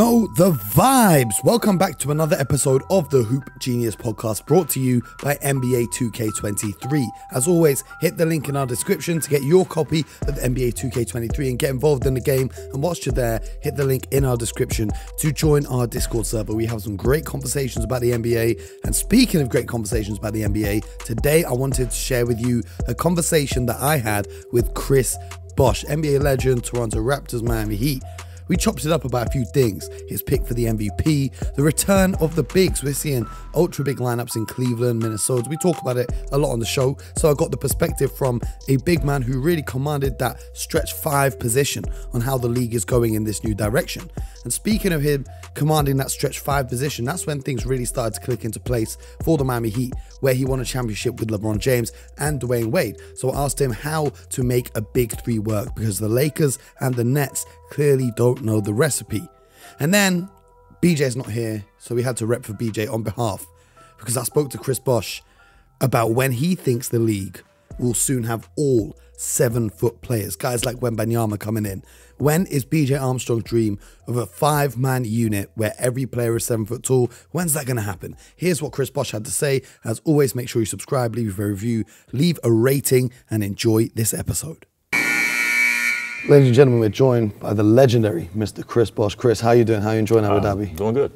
know the vibes. Welcome back to another episode of the Hoop Genius podcast, brought to you by NBA 2K23. As always, hit the link in our description to get your copy of the NBA 2K23 and get involved in the game. And whilst you're there, hit the link in our description to join our Discord server. We have some great conversations about the NBA. And speaking of great conversations about the NBA, today I wanted to share with you a conversation that I had with Chris Bosh, NBA legend, Toronto Raptors, Miami Heat. We chopped it up about a few things: his pick for the MVP, the return of the bigs. We're seeing ultra big lineups in Cleveland, Minnesota. We talk about it a lot on the show. So I got the perspective from a big man who really commanded that stretch 5 position on how the league is going in this new direction. And speaking of him commanding that stretch 5 position, that's when things really started to click into place for the Miami Heat, where he won a championship with LeBron James and Dwayne Wade. So I asked him how to make a big three work, because the Lakers and the Nets clearly don't know the recipe. And then BJ's not here, so we had to rep for BJ on behalf, because I spoke to Chris Bosh about when he thinks the league will soon have all 7-foot players, guys like Wembanyama coming in. When is BJ Armstrong's dream of a 5-man unit where every player is 7 foot tall? When's that going to happen? Here's what Chris Bosh had to say. As always, make sure you subscribe, leave a review, leave a rating, and enjoy this episode. Ladies and gentlemen, we're joined by the legendary Mr. Chris Bosh. Chris, how you doing? How are you enjoying Abu Dhabi? Doing good.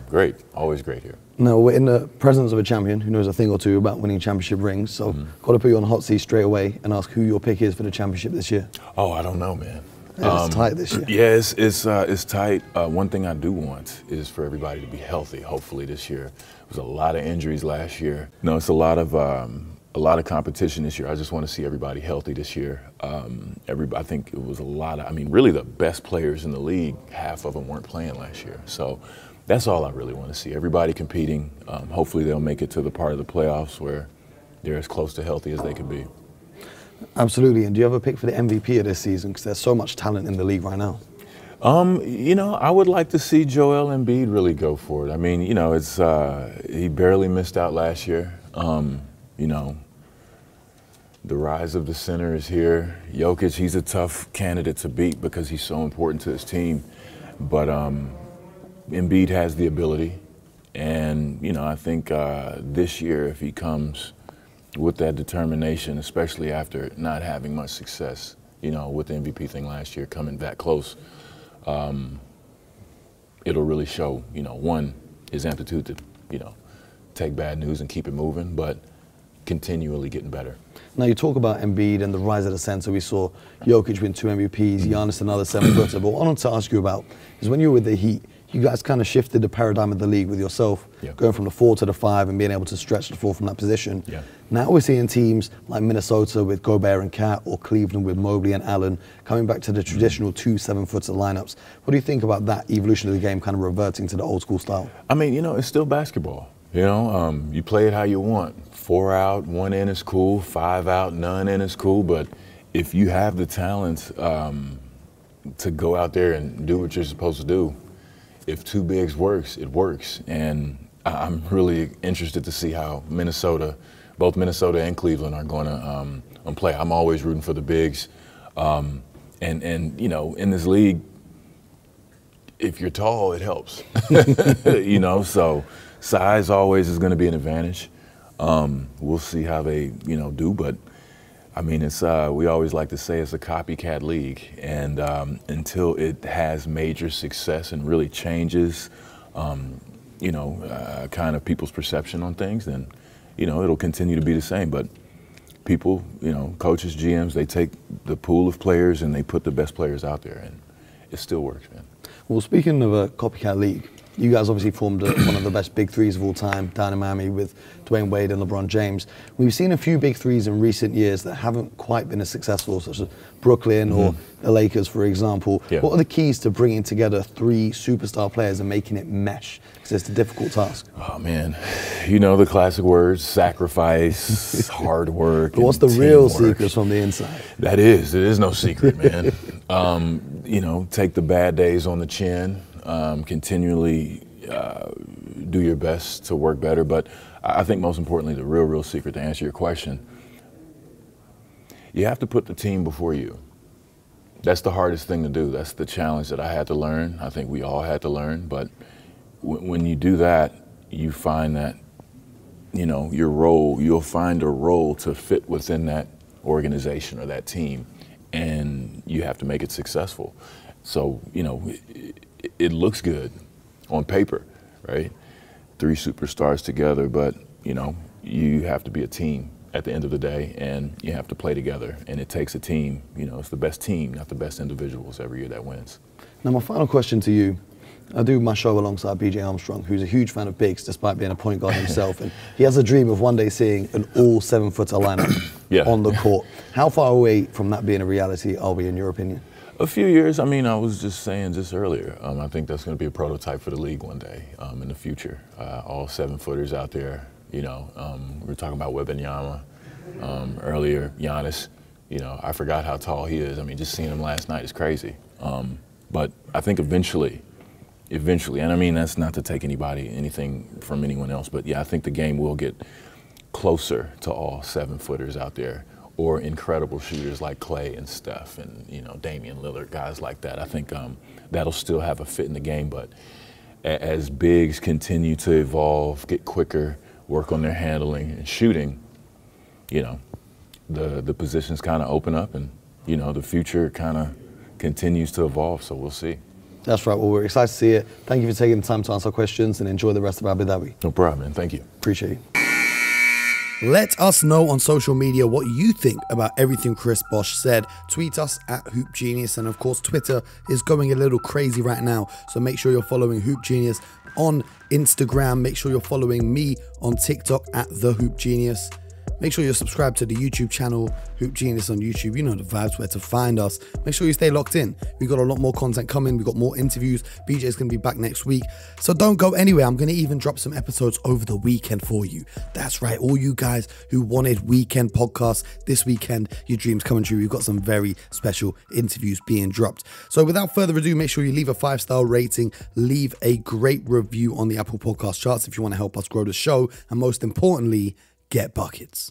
Great. Always great here. No, we're in the presence of a champion who knows a thing or two about winning championship rings. So, got to put you on the hot seat straight away and ask who your pick is for the championship this year. Oh, I don't know, man. Yeah, it's tight this year. Yeah, it's tight. One thing I do want is for everybody to be healthy. Hopefully this year. There was a lot of injuries last year. No, it's a lot of competition this year. I just want to see everybody healthy this year. I think it was really the best players in the league, half of them weren't playing last year. So that's all I really want to see. Everybody competing. Hopefully they'll make it to the part of the playoffs where they're as close to healthy as they can be. Absolutely. And do you have a pick for the MVP of this season? Because there's so much talent in the league right now. I would like to see Joel Embiid really go for it. I mean, he barely missed out last year. The rise of the center is here. Jokic, he's a tough candidate to beat because he's so important to his team. But Embiid has the ability. And, I think this year, if he comes with that determination, especially after not having much success, with the MVP thing last year, coming that close, it'll really show, one, his aptitude to, take bad news and keep it moving, but continually getting better. Now, you talk about Embiid and the rise of the center. We saw Jokic win 2 MVPs, Giannis another 7-footer. But what I wanted to ask you about is when you were with the Heat, you guys kind of shifted the paradigm of the league with yourself, going from the 4 to the 5 and being able to stretch the floor from that position. Yeah. Now we're seeing teams like Minnesota with Gobert and Cat, or Cleveland with Mobley and Allen, coming back to the traditional 2 7-footer lineups. What do you think about that evolution of the game kind of reverting to the old school style? I mean, it's still basketball. You play it how you want. 4 out, 1 in is cool. 5 out, none in is cool. But if you have the talent to go out there and do what you're supposed to do, if 2 bigs works, it works. And I'm really interested to see how both Minnesota and Cleveland are going to play. I'm always rooting for the bigs. And in this league, if you're tall, it helps. So size always is going to be an advantage. We'll see how they, do. But, I mean, we always like to say it's a copycat league. And until it has major success and really changes, kind of people's perception on things, then, it'll continue to be the same. But people, coaches, GMs, they take the pool of players and they put the best players out there. And it still works, man. Well, speaking of a copycat league, you guys obviously formed one of the best big threes of all time down in Miami with Dwayne Wade and LeBron James. We've seen a few big threes in recent years that haven't quite been as successful, such as Brooklyn or the Lakers, for example. Yeah. What are the keys to bringing together 3 superstar players and making it mesh? Because it's a difficult task. Oh, man. The classic words: sacrifice, hard work. But what's the real secrets from the inside? There is no secret, man. Take the bad days on the chin. Continually do your best to work better. But I think most importantly, the real secret, to answer your question, you have to put the team before you. That's the hardest thing to do. That's the challenge that I had to learn. I think we all had to learn. But when you do that, you find that, you know, your role, you'll find a role to fit within that organization or that team, and you have to make it successful. So, you know, it looks good on paper, right? 3 superstars together, but, you know, you have to be a team at the end of the day, and you have to play together, and it takes a team. You know, it's the best team, not the best individuals every year that wins. Now, my final question to you. I do my show alongside BJ Armstrong, who's a huge fan of bigs, despite being a point guard himself. And he has a dream of one day seeing an all 7-footer lineup on the court. How far away from that being a reality are we, in your opinion? A few years. I mean, I was just saying just earlier, I think that's going to be a prototype for the league one day in the future. All 7-footers out there, you know. We were talking about Wembanyama earlier, Giannis. You know, I forgot how tall he is. I mean, just seeing him last night is crazy. But I think eventually, and I mean, that's not to take anything from anyone else, but yeah, I think the game will get closer to all 7-footers out there, or incredible shooters like Clay and Steph and, you know, Damian Lillard, guys like that. I think that'll still have a fit in the game, but as bigs continue to evolve, get quicker, work on their handling and shooting, you know, the positions kind of open up, and, you know, the future kind of continues to evolve, so we'll see. That's right. Well, we're excited to see it. Thank you for taking the time to answer questions, and enjoy the rest of Abu Dhabi. No problem, man. Thank you. Appreciate you. Let us know on social media what you think about everything Chris Bosh said. Tweet us at Hoop Genius, and of course Twitter is going a little crazy right now, so make sure you're following Hoop Genius on Instagram. Make sure you're following me on TikTok at The Hoop Genius. Make sure you're subscribed to the YouTube channel, Hoop Genius on YouTube. You know the vibes, where to find us. Make sure you stay locked in. We've got a lot more content coming. We've got more interviews. BJ's going to be back next week. So don't go anywhere. I'm going to even drop some episodes over the weekend for you. That's right. All you guys who wanted weekend podcasts this weekend, your dreams coming true. We've got some very special interviews being dropped. So without further ado, make sure you leave a 5-star rating. Leave a great review on the Apple Podcast charts if you want to help us grow the show. And most importantly, get buckets.